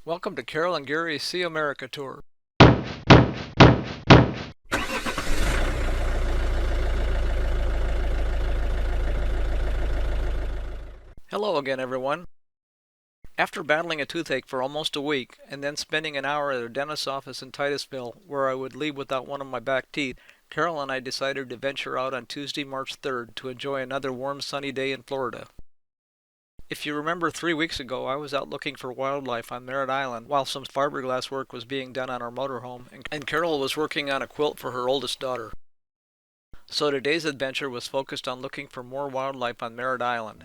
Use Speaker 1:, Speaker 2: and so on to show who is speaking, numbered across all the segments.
Speaker 1: Welcome to Carol and Gary's See America Tour. Hello again, everyone. After battling a toothache for almost a week, and then spending an hour at a dentist's office in Titusville, where I would leave without one of my back teeth, Carol and I decided to venture out on Tuesday, March 3rd to enjoy another warm, sunny day in Florida. If you remember 3 weeks ago, I was out looking for wildlife on Merritt Island while some fiberglass work was being done on our motorhome, and Carol was working on a quilt for her oldest daughter. So today's adventure was focused on looking for more wildlife on Merritt Island.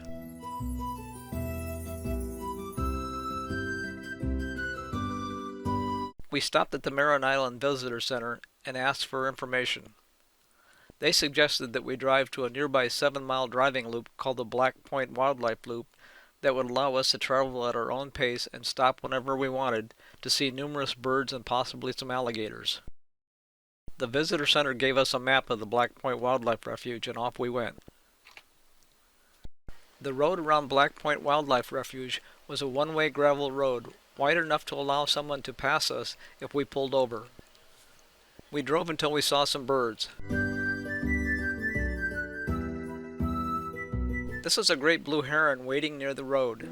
Speaker 1: We stopped at the Merritt Island Visitor Center and asked for information. They suggested that we drive to a nearby 7-mile driving loop called the Black Point Wildlife Loop that would allow us to travel at our own pace and stop whenever we wanted to see numerous birds and possibly some alligators. The Visitor Center gave us a map of the Black Point Wildlife Refuge and off we went. The road around Black Point Wildlife Refuge was a one-way gravel road, wide enough to allow someone to pass us if we pulled over. We drove until we saw some birds. This is a great blue heron waiting near the road.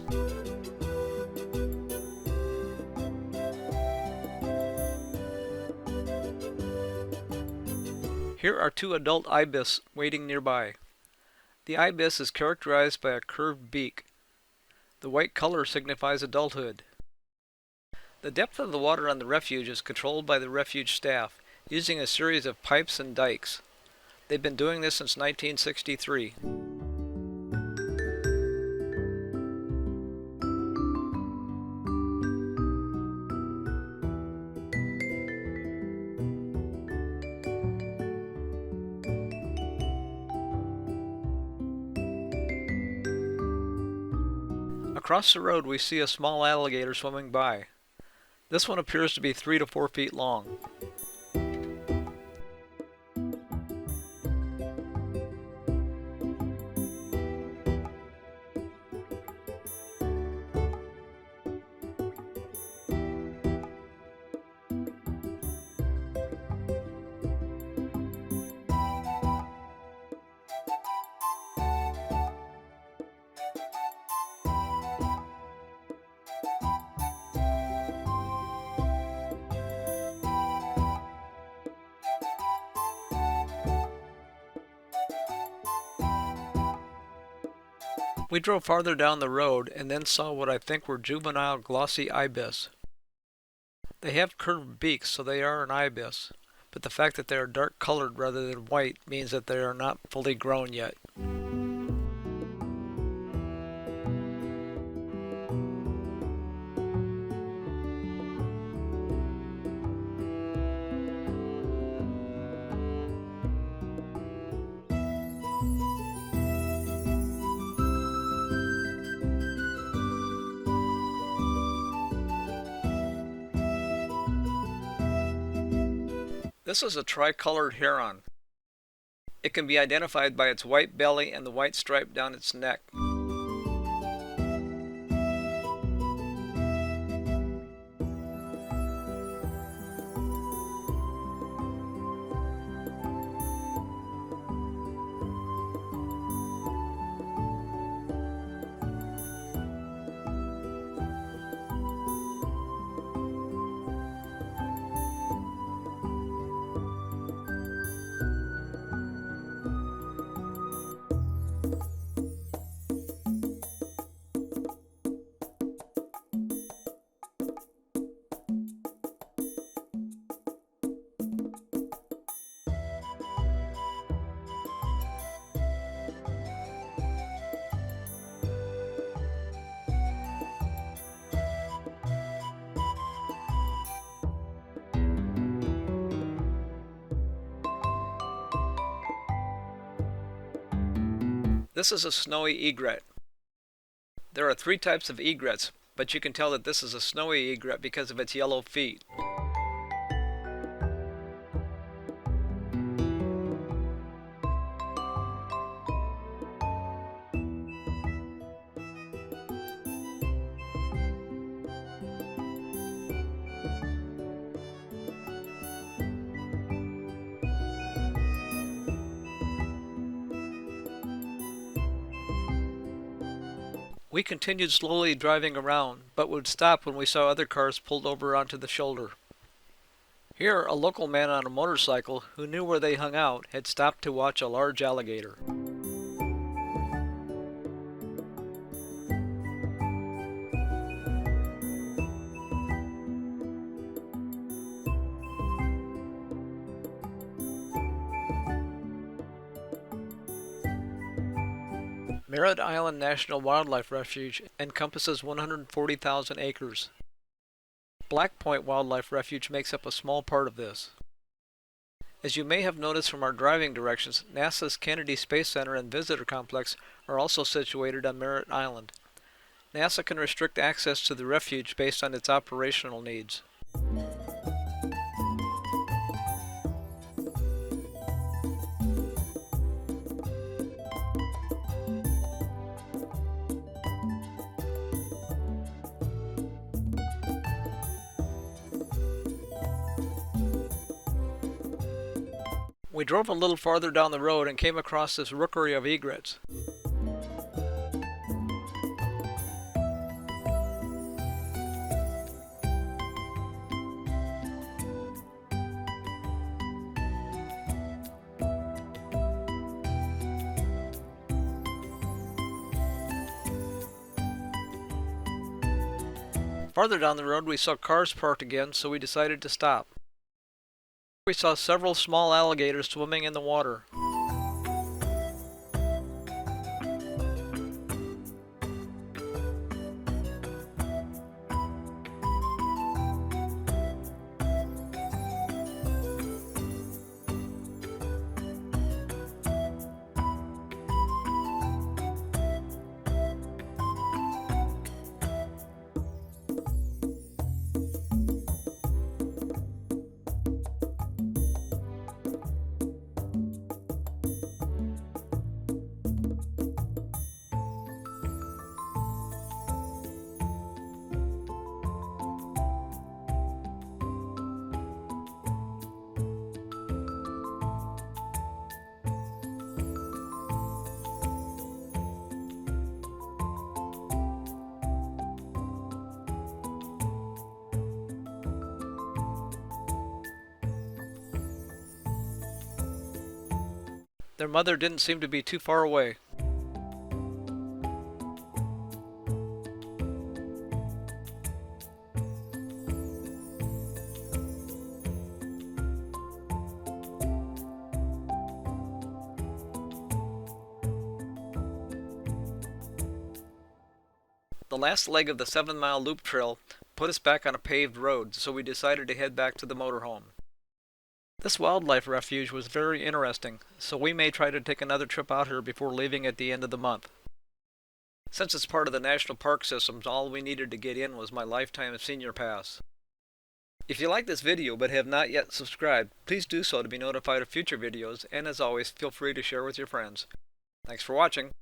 Speaker 1: Here are two adult ibis waiting nearby. The ibis is characterized by a curved beak. The white color signifies adulthood. The depth of the water on the refuge is controlled by the refuge staff using a series of pipes and dikes. They've been doing this since 1963. Across the road we see a small alligator swimming by. This one appears to be 3 to 4 feet long. We drove farther down the road and then saw what I think were juvenile glossy ibis. They have curved beaks, so they are an ibis, but the fact that they are dark colored rather than white means that they are not fully grown yet. This is a tricolored heron. It can be identified by its white belly and the white stripe down its neck. This is a snowy egret. There are 3 types of egrets, but you can tell that this is a snowy egret because of its yellow feet. We continued slowly driving around, but would stop when we saw other cars pulled over onto the shoulder. Here, a local man on a motorcycle who knew where they hung out had stopped to watch a large alligator. Merritt Island National Wildlife Refuge encompasses 140,000 acres. Black Point Wildlife Refuge makes up a small part of this. As you may have noticed from our driving directions, NASA's Kennedy Space Center and Visitor Complex are also situated on Merritt Island. NASA can restrict access to the refuge based on its operational needs. We drove a little farther down the road and came across this rookery of egrets. Farther down the road we saw cars parked again, so we decided to stop. We saw several small alligators swimming in the water. Their mother didn't seem to be too far away. The last leg of the 7-mile loop trail put us back on a paved road, so we decided to head back to the motorhome. This wildlife refuge was very interesting, so we may try to take another trip out here before leaving at the end of the month. Since it's part of the national park system, all we needed to get in was my lifetime senior pass. If you like this video but have not yet subscribed, please do so to be notified of future videos, and as always, feel free to share with your friends. Thanks for watching.